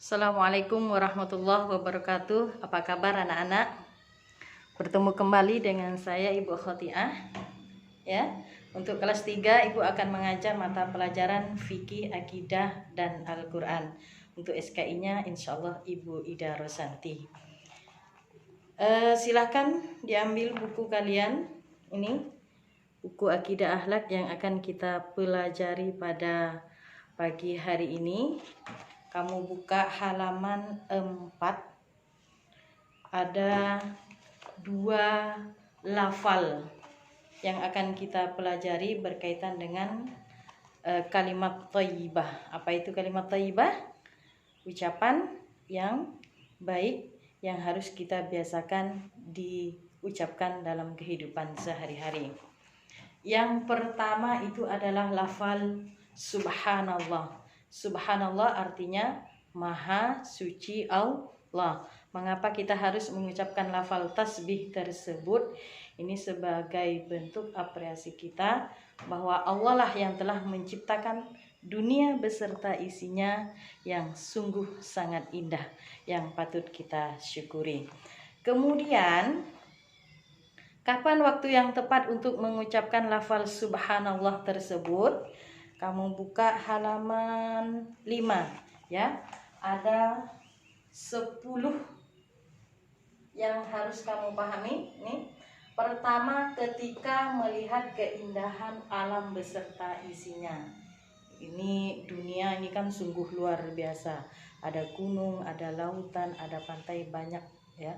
Assalamualaikum warahmatullahi wabarakatuh. Apa kabar anak-anak? Bertemu kembali dengan saya Ibu Khotiah. Ya, untuk kelas 3 Ibu akan mengajar mata pelajaran fikih, akidah, dan Al-Quran. Untuk SKI-nya insyaallah Ibu Ida Rosanti. Silahkan diambil buku kalian. Ini buku akidah akhlak yang akan kita pelajari pada pagi hari ini. Kamu buka halaman 4. Ada 2 lafal yang akan kita pelajari berkaitan dengan kalimat thayyibah. Apa itu kalimat thayyibah? Ucapan yang baik yang harus kita biasakan diucapkan dalam kehidupan sehari-hari. Yang pertama itu adalah lafal subhanallah. Subhanallah artinya maha suci Allah. Mengapa kita harus mengucapkan lafal tasbih tersebut? Ini sebagai bentuk apresiasi kita bahwa Allah lah yang telah menciptakan dunia beserta isinya yang sungguh sangat indah, yang patut kita syukuri. Kemudian, kapan waktu yang tepat untuk mengucapkan lafal subhanallah tersebut? Kamu buka halaman 5 ya. Ada 10 yang harus kamu pahami nih. Pertama, ketika melihat keindahan alam beserta isinya. Ini dunia ini kan sungguh luar biasa. Ada gunung, ada lautan, ada pantai banyak ya.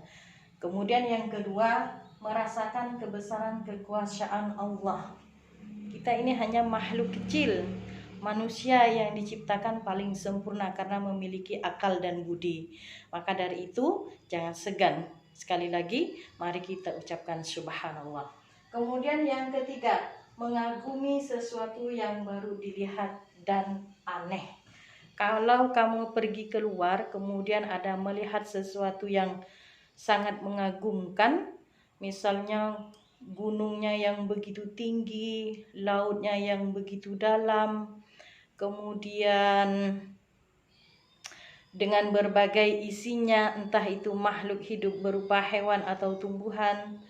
Kemudian yang kedua, merasakan kebesaran kekuasaan Allah. Kita ini hanya makhluk kecil, manusia yang diciptakan paling sempurna karena memiliki akal dan budi. Maka dari itu jangan segan. Sekali lagi mari kita ucapkan subhanallah. Kemudian yang ketiga, mengagumi sesuatu yang baru dilihat dan aneh. Kalau kamu pergi keluar kemudian ada melihat sesuatu yang sangat mengagumkan, misalnya gunungnya yang begitu tinggi, lautnya yang begitu dalam, kemudian dengan berbagai isinya, entah itu makhluk hidup berupa hewan atau tumbuhan,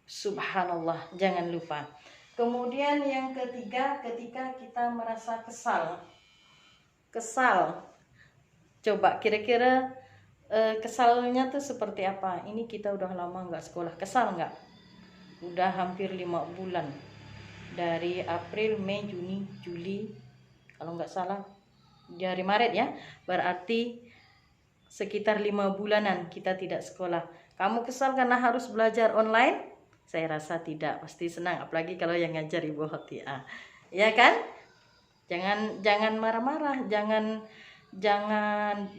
subhanallah, jangan lupa. Kemudian yang ketiga, ketika kita merasa kesal, coba kira-kira kesalnya tuh seperti apa? Ini kita udah lama nggak sekolah, kesal nggak? Udah hampir 5 bulan, dari April, Mei, Juni, Juli, kalau nggak salah dari Maret ya, berarti sekitar 5 bulanan kita tidak sekolah. Kamu kesal karena harus belajar online? Saya rasa tidak, pasti senang, apalagi kalau yang ngajar Ibu Khotiah, ya kan? Jangan marah-marah, jangan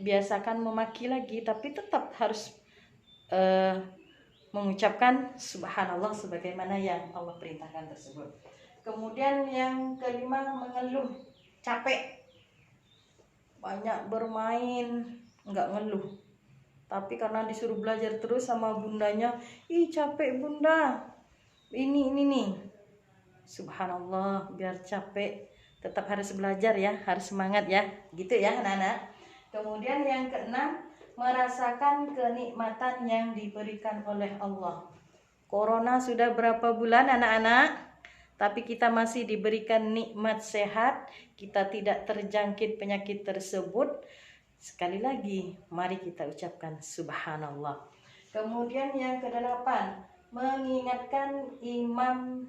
biasakan memaki lagi, tapi tetap harus mengucapkan subhanallah sebagaimana yang Allah perintahkan tersebut. Kemudian yang kelima, mengeluh, capek, banyak bermain, nggak ngeluh, tapi karena disuruh belajar terus sama bundanya, ih capek bunda, ini nih, subhanallah, biar capek tetap harus belajar ya, harus semangat ya, gitu ya anak-anak. Kemudian yang keenam, merasakan kenikmatan yang diberikan oleh Allah. Corona sudah berapa bulan anak-anak, tapi kita masih diberikan nikmat sehat, kita tidak terjangkit penyakit tersebut. Sekali lagi mari kita ucapkan subhanallah. Kemudian yang kedelapan, mengingatkan imam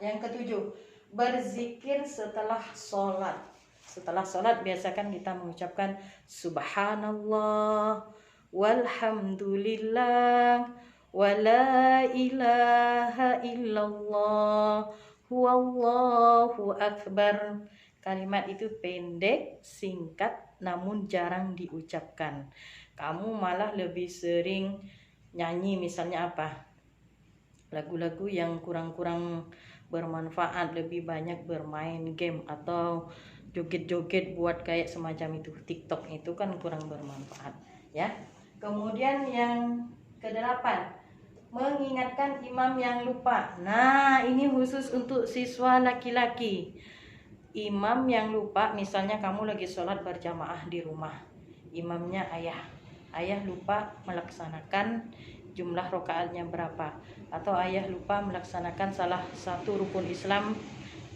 yang ketujuh, berzikir setelah sholat. Setelah sholat biasakan kita mengucapkan subhanallah, walhamdulillah, wala ilaha illallah, huwallahu akbar. Kalimat itu pendek, singkat, namun jarang diucapkan. Kamu malah lebih sering nyanyi, misalnya apa? Lagu-lagu yang kurang-kurang bermanfaat, lebih banyak bermain game atau joget-joget buat kayak semacam itu. TikTok itu kan kurang bermanfaat ya. Kemudian yang kedelapan, mengingatkan imam yang lupa. Nah, ini khusus untuk siswa laki-laki. imam yang lupa, misalnya kamu lagi sholat berjamaah di rumah, imamnya ayah lupa melaksanakan jumlah rokaatnya berapa, atau ayah lupa melaksanakan salah satu rukun Islam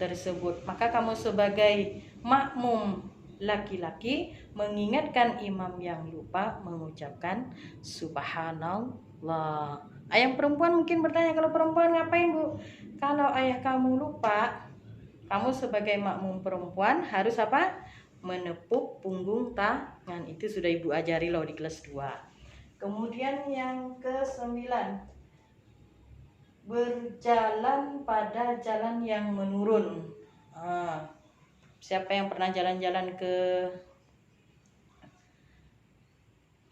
tersebut, maka kamu sebagai makmum laki-laki mengingatkan imam yang lupa mengucapkan subhanallah. Ayah perempuan mungkin bertanya, kalau perempuan ngapain Bu? Kalau ayah kamu lupa, kamu sebagai makmum perempuan harus apa? Menepuk punggung tangan. Itu sudah ibu ajari loh di kelas 2. Kemudian yang ke-9, berjalan pada jalan yang menurun. Siapa yang pernah jalan-jalan ke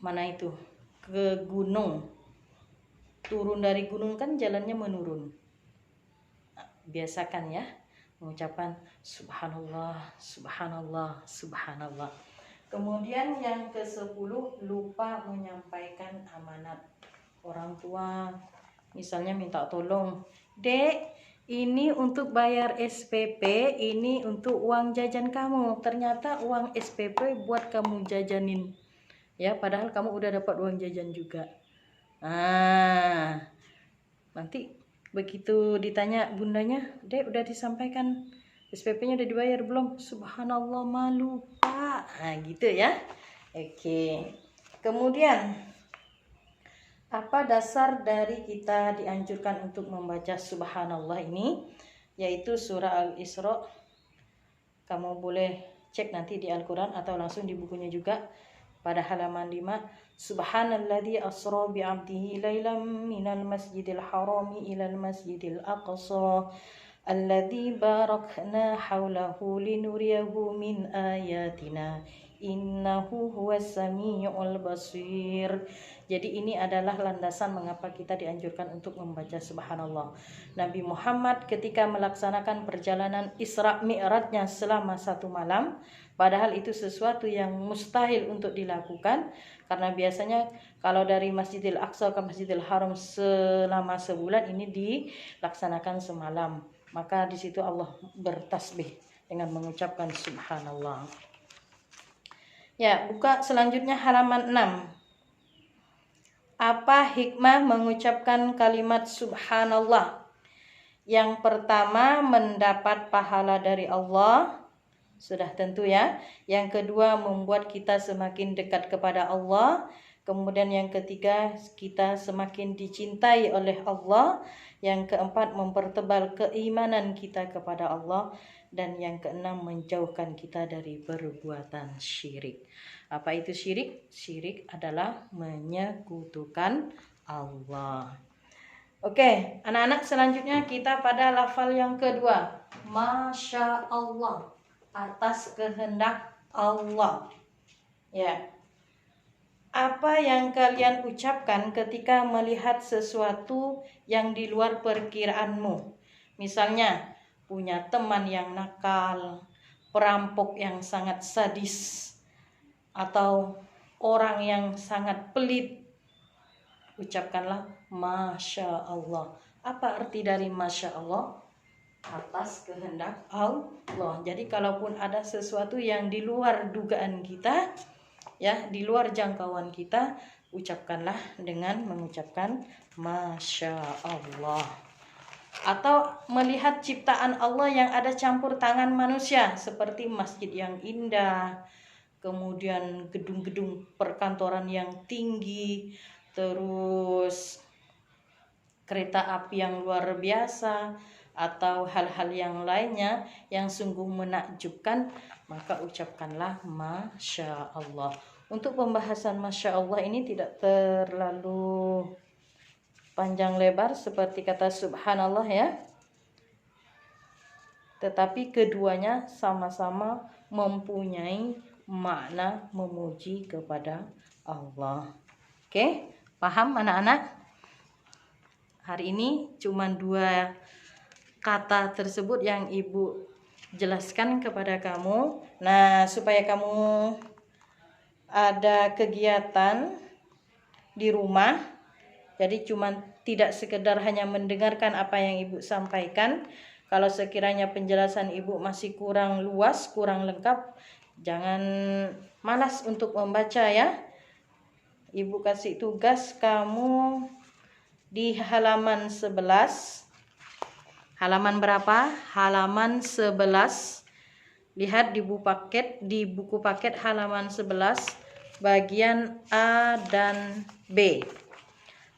mana itu? Ke gunung. Turun dari gunung kan jalannya menurun. Biasakan ya mengucapkan subhanallah, subhanallah, subhanallah. Kemudian yang ke-10, lupa menyampaikan amanat. Orang tua misalnya minta tolong, Dek, ini untuk bayar SPP, ini untuk uang jajan kamu. Ternyata uang SPP buat kamu jajanin, ya, padahal kamu udah dapat uang jajan juga. Nanti begitu ditanya bundanya, Dek, udah disampaikan SPP-nya udah dibayar belum? Subhanallah, malu Pak. Gitu ya. Oke. Kemudian, apa dasar dari kita dianjurkan untuk membaca subhanallah ini? Yaitu surah Al-Isra. Kamu boleh cek nanti di Al-Quran atau langsung di bukunya juga. Pada halaman 5, Subhanalladzi asra bi'abdihi lailam minal masjidil harami ilal masjidil aqsa alladzi barakna haulahu linuriyahu min ayatina innahu huwas samiul basir. Jadi ini adalah landasan mengapa kita dianjurkan untuk membaca subhanallah. Nabi Muhammad ketika melaksanakan perjalanan Isra Mi'rajnya selama 1 malam, padahal itu sesuatu yang mustahil untuk dilakukan, karena biasanya kalau dari Masjidil Aqsa ke Masjidil Haram selama sebulan, ini dilaksanakan semalam. Maka di situ Allah bertasbih dengan mengucapkan subhanallah. Ya, buka selanjutnya halaman 6. Apa hikmah mengucapkan kalimat subhanallah? Yang pertama, mendapat pahala dari Allah. Sudah tentu ya. Yang kedua, membuat kita semakin dekat kepada Allah. Kemudian yang ketiga, kita semakin dicintai oleh Allah. Yang keempat, mempertebal keimanan kita kepada Allah. Dan yang keenam, menjauhkan kita dari perbuatan syirik. Apa itu syirik? Syirik adalah menyekutukan Allah. Oke, anak-anak, selanjutnya kita pada lafal yang kedua. Masya Allah, atas kehendak Allah. Ya. Apa yang kalian ucapkan ketika melihat sesuatu yang di luar perkiraanmu? Misalnya, punya teman yang nakal, perampok yang sangat sadis, atau orang yang sangat pelit. Ucapkanlah Masya Allah. Apa arti dari Masya Allah? Atas kehendak Allah. Jadi kalaupun ada sesuatu yang di luar dugaan kita, ya, di luar jangkauan kita, ucapkanlah dengan mengucapkan Masya Allah. Atau melihat ciptaan Allah yang ada campur tangan manusia, seperti masjid yang indah, kemudian gedung-gedung perkantoran yang tinggi, terus kereta api yang luar biasa, atau hal-hal yang lainnya yang sungguh menakjubkan, maka ucapkanlah Masya Allah. Untuk pembahasan Masya Allah ini tidak terlalu panjang lebar seperti kata subhanallah ya, tetapi keduanya sama-sama mempunyai makna memuji kepada Allah. Oke, paham anak-anak? Hari ini cuma 2 kata tersebut yang ibu jelaskan kepada kamu. Nah, supaya kamu ada kegiatan di rumah, jadi cuma tidak sekedar hanya mendengarkan apa yang ibu sampaikan. Kalau sekiranya penjelasan Ibu masih kurang luas, kurang lengkap, jangan malas untuk membaca ya. Ibu kasih tugas kamu di halaman 11. Halaman berapa? Halaman 11. Lihat di buku paket halaman 11 bagian A dan B.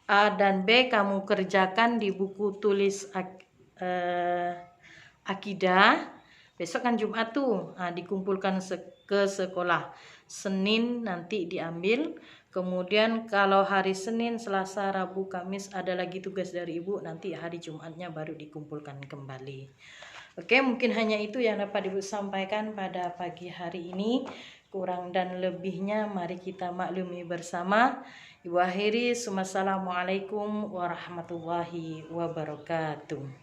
A dan B kamu kerjakan di buku tulis akidah. Besok kan Jumat tuh, dikumpulkan ke sekolah. Senin nanti diambil. Kemudian kalau hari Senin, Selasa, Rabu, Kamis ada lagi tugas dari Ibu. Nanti hari Jumatnya baru dikumpulkan kembali. Oke, mungkin hanya itu yang dapat Ibu sampaikan pada pagi hari ini. Kurang dan lebihnya mari kita maklumi bersama. Ibu akhiri, Assalamualaikum warahmatullahi wabarakatuh.